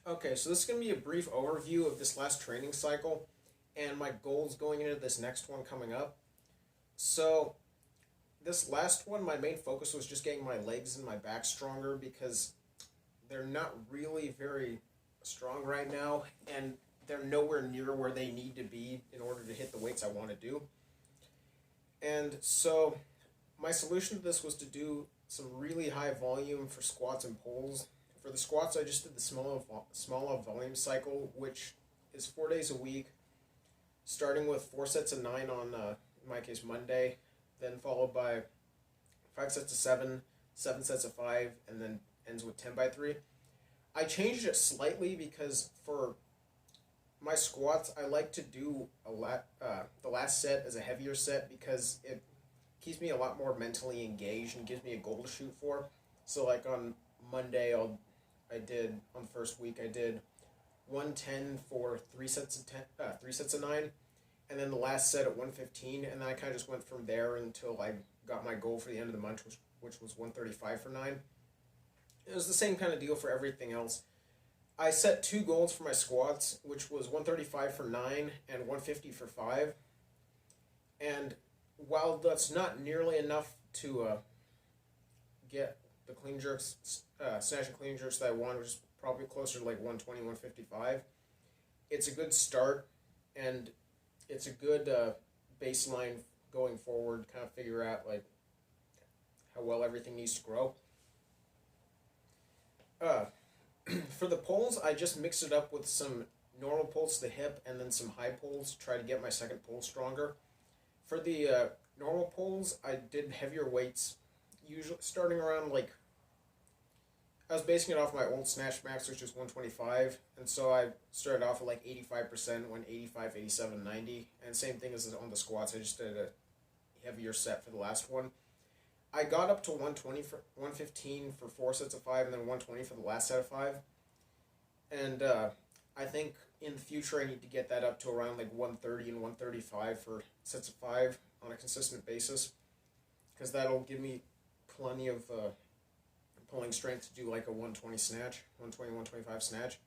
Okay, so this is going to be a brief overview of this last training cycle and my goals going into this next one coming up. So, this last one, my main focus was just getting my legs and my back stronger because they're not really very strong right now, and they're nowhere near where they need to be in order to hit the weights I want to do. And so, my solution to this was to do some really high volume for squats and pulls. For the squats, I just did the smaller volume cycle, which is 4 days a week, starting with 4 sets of 9 on, in my case, Monday, then followed by 5 sets of 7, 7 sets of 5, and then ends with 10 by 3. I changed it slightly because for my squats, I like to do the last set as a heavier set because it keeps me a lot more mentally engaged and gives me a goal to shoot for. So like on Monday, I did on the first week I did 110 for 3 sets of 9, and then the last set at 115, and then I kind of just went from there until I got my goal for the end of the month, which was 135 for 9. It was the same kind of deal for everything else. I set two goals for my squats, which was 135 for 9 and 150 for 5. And while that's not nearly enough to get the clean jerks, snatch and clean jerks that I want, which is probably closer to like 120, 155, it's a good start, and it's a good baseline going forward, kind of figure out like how well everything needs to grow. Uh, for the pulls, I just mix it up with some normal pulls to the hip and then some high pulls to try to get my second pull stronger. For the normal pulls, I did heavier weights, usually starting around like I was basing it off my old Snatch Max, which is 125, and so I started off at like 85%, went 85, 87, 90, and same thing as on the squats. I just did a heavier set for the last one. I got up to 120 for 115 for 4 sets of 5, and then 120 for the last set of 5. And I think in the future I need to get that up to around like 130 and 135 for sets of 5 on a consistent basis, because that'll give me plenty of pulling strength to do like a 120 snatch, 120, 125 snatch.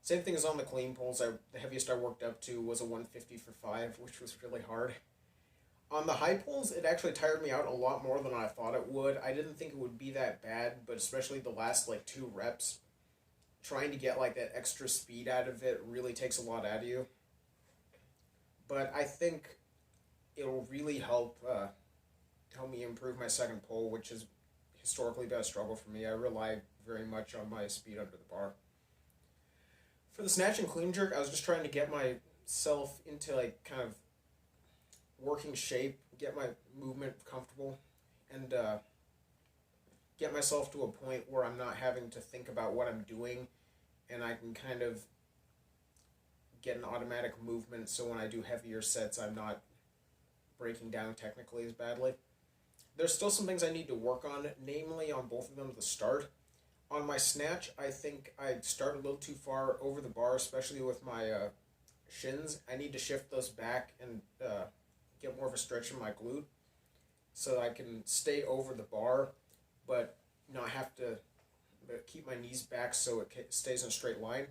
Same thing as on the clean pulls. The heaviest I worked up to was a 150 for 5, which was really hard. On the high pulls, it actually tired me out a lot more than I thought it would. I didn't think it would be that bad, but especially the last like 2 reps, trying to get like that extra speed out of it really takes a lot out of you. But I think it'll really help me improve my second pull, which has historically been a struggle for me. I rely very much on my speed under the bar. For the snatch and clean jerk, I was just trying to get myself into like kind of working shape, get my movement comfortable, and get myself to a point where I'm not having to think about what I'm doing, and I can kind of get an automatic movement so when I do heavier sets, I'm not breaking down technically as badly. There's still some things I need to work on, namely on both of them at the start. On my snatch, I think I start a little too far over the bar, especially with my shins. I need to shift those back and get more of a stretch in my glute so I can stay over the bar, but not have to keep my knees back so it stays in a straight line.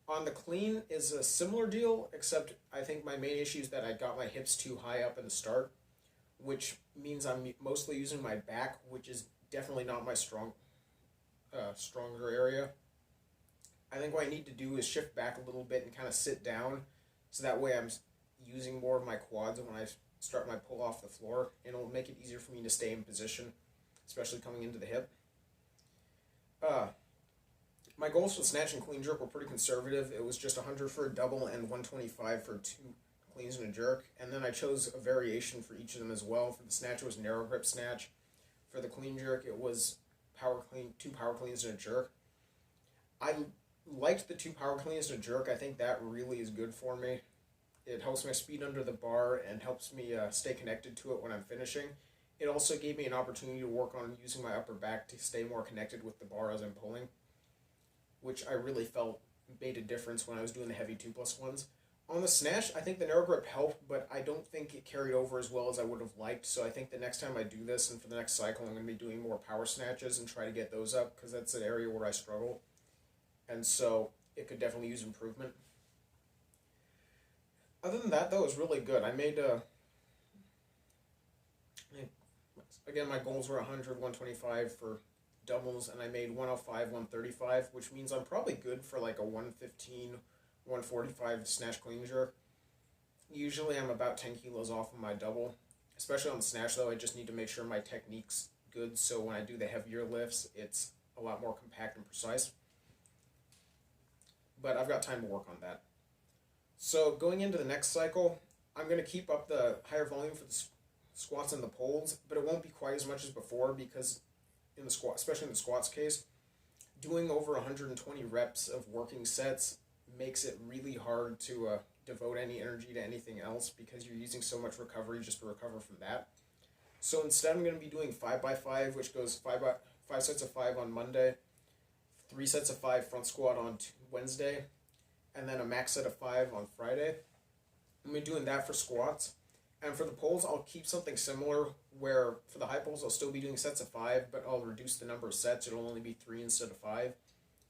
On the clean is a similar deal, except I think my main issue is that I got my hips too high up in the start, which means I'm mostly using my back, which is definitely not my stronger area. I think what I need to do is shift back a little bit and kind of sit down, so that way I'm using more of my quads when I start my pull off the floor, and it'll make it easier for me to stay in position, especially coming into the hip. My goals for the snatch and clean jerk were pretty conservative. It was just 100 for a double and 125 for 2 cleans and a jerk, and then I chose a variation for each of them as well. For the snatch, it was narrow grip snatch. For the clean jerk, it was 2 power cleans and a jerk. I liked the 2 power cleans and a jerk. I think that really is good for me. It helps my speed under the bar and helps me stay connected to it when I'm finishing. It also gave me an opportunity to work on using my upper back to stay more connected with the bar as I'm pulling, which I really felt made a difference when I was doing the heavy 2+1s. On the snatch, I think the narrow grip helped, but I don't think it carried over as well as I would have liked. So I think the next time I do this, and for the next cycle, I'm going to be doing more power snatches and try to get those up, because that's an area where I struggle. And so it could definitely use improvement. Other than that, though, it was really good. I made again, my goals were 100, 125 for doubles, and I made 105, 135, which means I'm probably good for like a 115, 145 snatch clean jerk. Usually I'm about 10 kilos off of my double. Especially on the snatch, though, I just need to make sure my technique's good, so when I do the heavier lifts, it's a lot more compact and precise. But I've got time to work on that. So going into the next cycle, I'm going to keep up the higher volume for the squats and the pulls, but it won't be quite as much as before because in the squat, especially in the squats case, doing over 120 reps of working sets makes it really hard to devote any energy to anything else because you're using so much recovery just to recover from that. So instead, I'm going to be doing 5x5, which goes 5 sets of 5 on Monday, 3 sets of 5 front squat on Wednesday, and then a max set of 5 on Friday. I'm going to be doing that for squats. And for the pulls, I'll keep something similar where for the high pulls, I'll still be doing sets of 5, but I'll reduce the number of sets. It'll only be 3 instead of 5.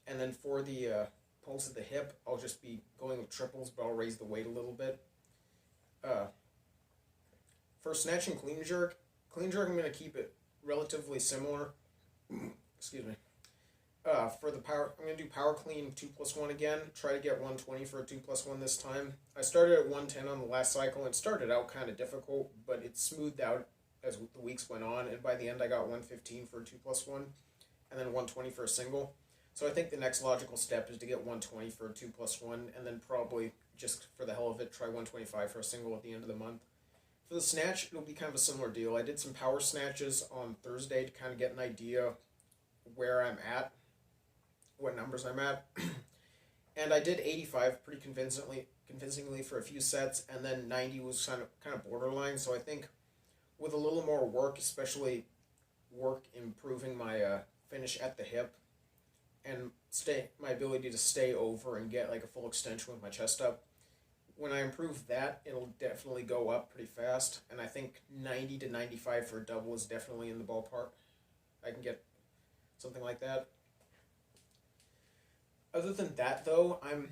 And then for the pulls at the hip, I'll just be going with triples, but I'll raise the weight a little bit. For snatch and clean jerk, I'm going to keep it relatively similar. Excuse me. For the power, I'm going to do power clean 2+1 again. Try to get 120 for a 2+1 this time. I started at 110 on the last cycle. It started out kind of difficult, but it smoothed out as the weeks went on. And by the end, I got 115 for a 2+1, and then 120 for a single. So I think the next logical step is to get 120 for a 2+1, and then probably just for the hell of it, try 125 for a single at the end of the month. For the snatch, it'll be kind of a similar deal. I did some power snatches on Thursday to kind of get an idea where I'm at, what numbers I'm at. And I did 85 pretty convincingly for a few sets, and then 90 was kind of borderline. So I think with a little more work, especially work improving my finish at the hip and my ability to stay over and get like a full extension with my chest up, when I improve that, it'll definitely go up pretty fast. And I think 90 to 95 for a double is definitely in the ballpark. I can get something like that. Other than that, though, I'm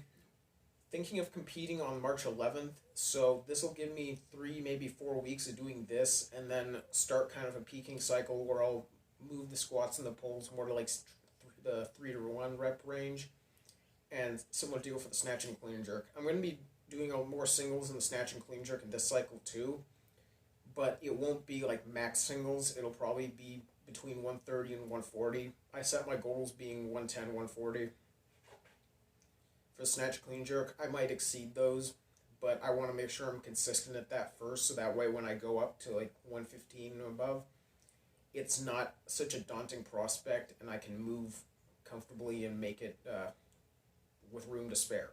thinking of competing on March 11th, so this will give me 3, maybe 4 weeks of doing this, and then start kind of a peaking cycle where I'll move the squats and the pulls more to like the 3 to 1 rep range, and similar deal for the snatch and clean jerk. I'm going to be doing more singles in the snatch and clean jerk in this cycle too, but it won't be like max singles. It'll probably be between 130 and 140. I set my goals being 110, 140. For snatch clean jerk, I might exceed those, but I want to make sure I'm consistent at that first, so that way when I go up to like 115 and above, it's not such a daunting prospect, and I can move comfortably and make it with room to spare.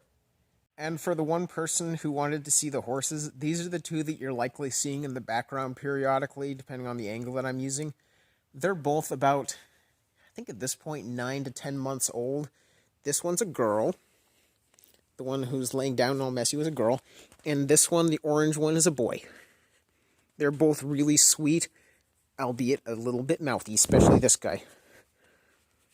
And for the one person who wanted to see the horses, these are the two that you're likely seeing in the background periodically, depending on the angle that I'm using. They're both about, I think at this point, 9 to 10 months old. This one's a girl. The one who's laying down all messy was a girl. And this one, the orange one, is a boy. They're both really sweet, albeit a little bit mouthy, especially this guy.